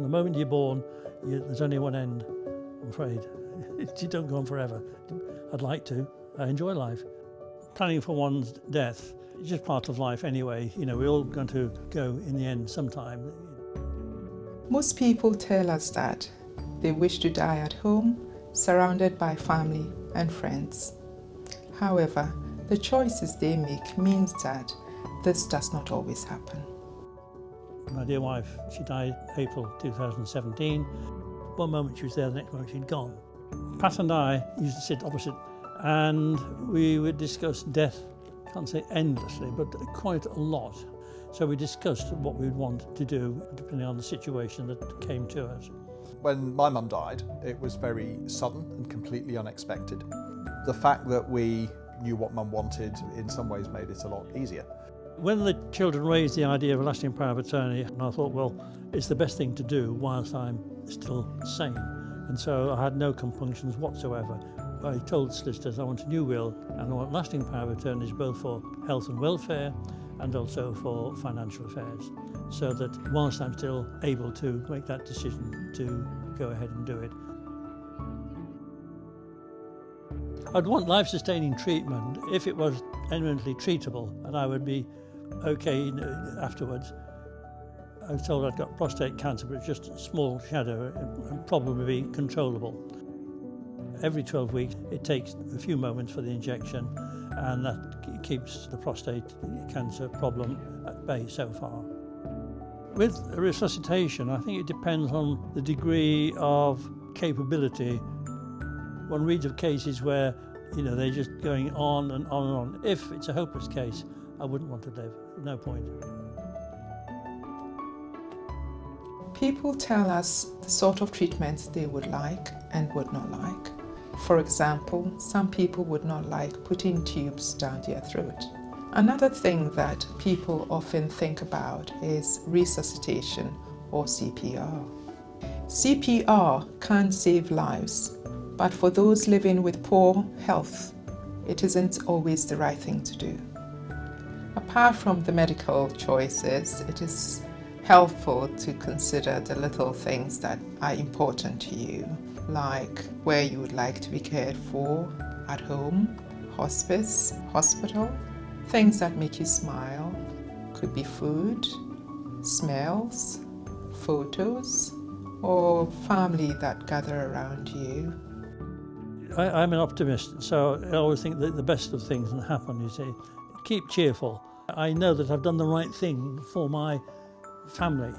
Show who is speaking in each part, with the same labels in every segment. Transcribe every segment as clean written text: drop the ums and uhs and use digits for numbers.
Speaker 1: the moment you're born, there's only one end, I'm afraid. You don't go on forever. I'd like to. I enjoy life. Planning for one's death is just part of life anyway. We're all going to go in the end sometime.
Speaker 2: Most people tell us that they wish to die at home, surrounded by family and friends. However, the choices they make means that this does not always happen.
Speaker 1: My dear wife, she died April 2017. One moment she was there, the next moment she'd gone. Pat and I used to sit opposite and we would discuss death, I can't say endlessly, but quite a lot. So we discussed what we would want to do depending on the situation that came to us.
Speaker 3: When my mum died, it was very sudden and completely unexpected. The fact that we knew what mum wanted in some ways made it a lot easier.
Speaker 1: When the children raised the idea of a lasting power of attorney, and I thought, well, it's the best thing to do whilst I'm still sane. And so I had no compunctions whatsoever. I told solicitors I want a new will and I want lasting power of attorneys both for health and welfare and also for financial affairs, so that whilst I'm still able to make that decision to go ahead and do it. I'd want life-sustaining treatment if it was eminently treatable and I would be okay afterwards. I was told I'd got prostate cancer, but it's just a small shadow and probably controllable. Every 12 weeks it takes a few moments for the injection, and that keeps the prostate cancer problem at bay so far. With resuscitation, I think it depends on the degree of capability. One reads of cases where they're just going on and on and on. If it's a hopeless case, I wouldn't want to live. No point.
Speaker 2: People tell us the sort of treatments they would like and would not like. For example, some people would not like putting tubes down their throat. Another thing that people often think about is resuscitation or CPR. CPR can save lives, but for those living with poor health, it isn't always the right thing to do. Apart from the medical choices, it is helpful to consider the little things that are important to you, like where you would like to be cared for, at home, hospice, hospital. Things that make you smile could be food, smells, photos, or family that gather around you.
Speaker 1: I'm an optimist, so I always think that the best of things can happen. You say, keep cheerful. I know that I've done the right thing for my family.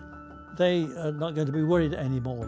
Speaker 1: They are not going to be worried anymore.